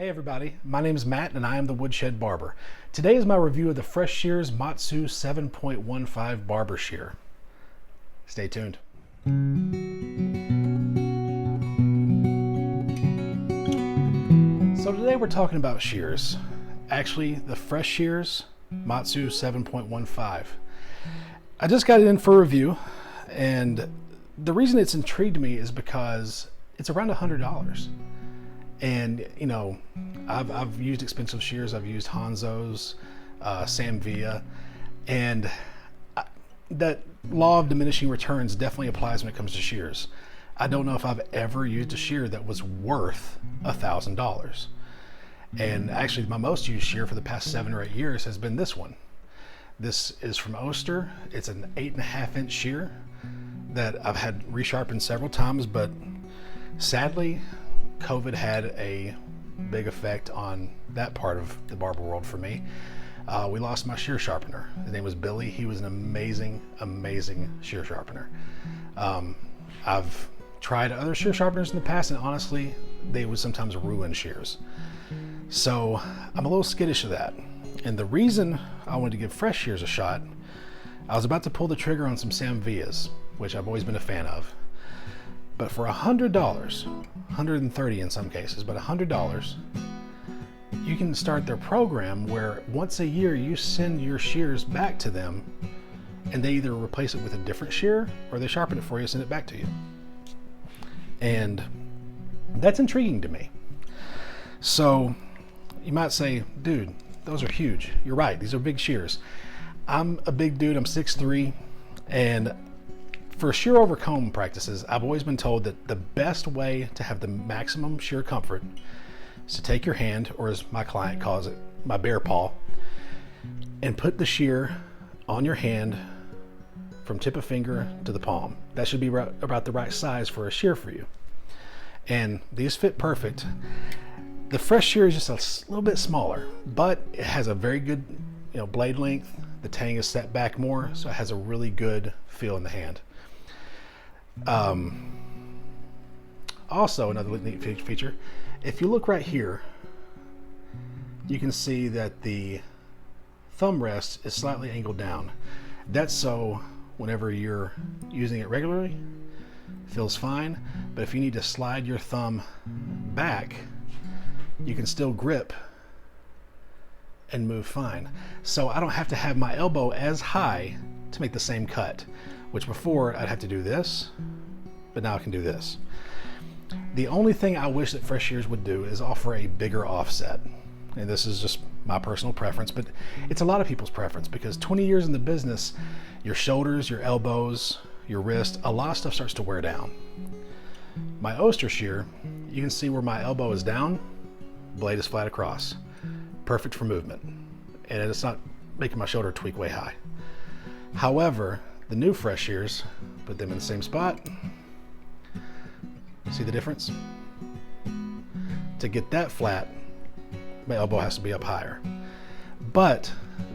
Hey everybody, my name is Matt and I am the Woodshed Barber. Today is my review of the Freshshears Matsu 7.15 Barber Shear. Stay tuned. So today we're talking about shears. Actually, the Freshshears Matsu 7.15. I just got it in for review, and the reason it's intrigued me is because it's around $100. And you know, I've used expensive shears. I've used Hanzo's, Samvia, and that law of diminishing returns definitely applies when it comes to shears. I don't know if I've ever used a shear that was worth $1,000. And actually, my most used shear for the past 7 or 8 years has been this one. This is from Oster. It's an 8.5 inch shear that I've had resharpened several times, but sadly, COVID had a big effect on that part of the barber world for me. We lost my shear sharpener. His name was Billy. He was an amazing, amazing shear sharpener. I've tried other shear sharpeners in the past, and honestly, they would sometimes ruin shears. So I'm a little skittish of that. And the reason I wanted to give Freshshears a shot, I was about to pull the trigger on some Samvias, which I've always been a fan of. But for $100, $130 in some cases, but $100, you can start their program where once a year you send your shears back to them, and they either replace it with a different shear or they sharpen it for you and send it back to you. And that's intriguing to me. So you might say, dude, those are huge. You're right, these are big shears. I'm a big dude, I'm 6'3", and for shear over comb practices, I've always been told that the best way to have the maximum shear comfort is to take your hand, or as my client calls it, my bear paw, and put the shear on your hand from tip of finger to the palm. That should be about the right size for a shear for you. And these fit perfect. The Freshshear is just a little bit smaller, but it has a very good, blade length. The tang is set back more, so it has a really good feel in the hand. Also, another neat feature, if you look right here, you can see that the thumb rest is slightly angled down. That's so whenever you're using it regularly, it feels fine, but if you need to slide your thumb back, you can still grip and move fine. So I don't have to have my elbow as high to make the same cut, which before I'd have to do this, but now I can do this. The only thing I wish that Freshshears would do is offer a bigger offset. And this is just my personal preference, but it's a lot of people's preference because 20 years in the business, your shoulders, your elbows, your wrist, a lot of stuff starts to wear down. My Oster shear, you can see where my elbow is down, blade is flat across. Perfect for movement. And it's not making my shoulder tweak way high. However, the new Freshshears, put them in the same spot. See the difference? To get that flat, my elbow has to be up higher. But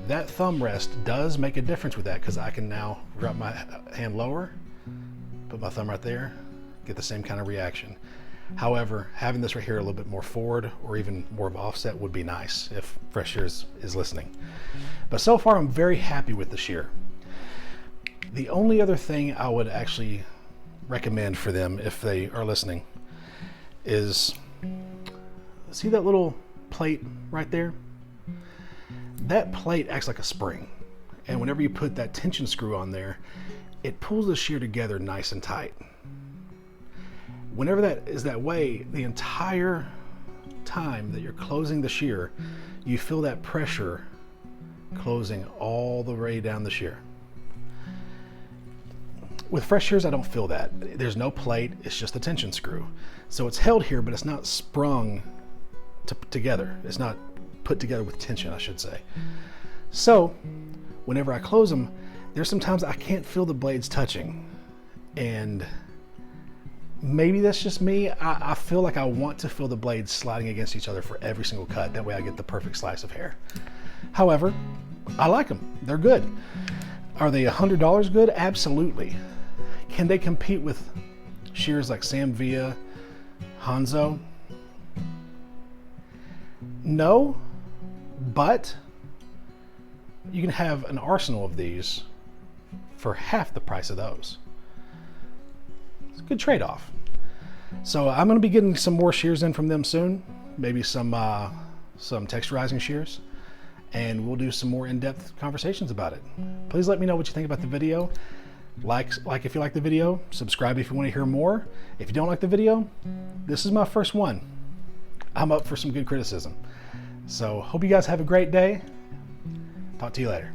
that thumb rest does make a difference with that because I can now drop my hand lower, put my thumb right there, get the same kind of reaction. However, having this right here a little bit more forward or even more of offset would be nice if Freshshears is listening. But so far, I'm very happy with the shear. The only other thing I would actually recommend for them if they are listening is, see that little plate right there? That plate acts like a spring. And whenever you put that tension screw on there, it pulls the shear together nice and tight. Whenever that is that way, the entire time that you're closing the shear, you feel that pressure closing all the way down the shear. With Freshshears, I don't feel that. There's no plate, it's just a tension screw. So it's held here, but it's not sprung together. It's not put together with tension, I should say. So whenever I close them, there's sometimes I can't feel the blades touching. And maybe that's just me. I feel like I want to feel the blades sliding against each other for every single cut. That way I get the perfect slice of hair. However, I like them. They're good. Are they $100 good? Absolutely. Can they compete with shears like Samvia, Hanzo? No, but you can have an arsenal of these for half the price of those. It's a good trade-off. So I'm going to be getting some more shears in from them soon, maybe some texturizing shears, and we'll do some more in-depth conversations about it. Please let me know what you think about the video. Like if you like the video, subscribe if you want to hear more. If you don't like the video, this is my first one. I'm up for some good criticism. So hope you guys have a great day. Talk to you later.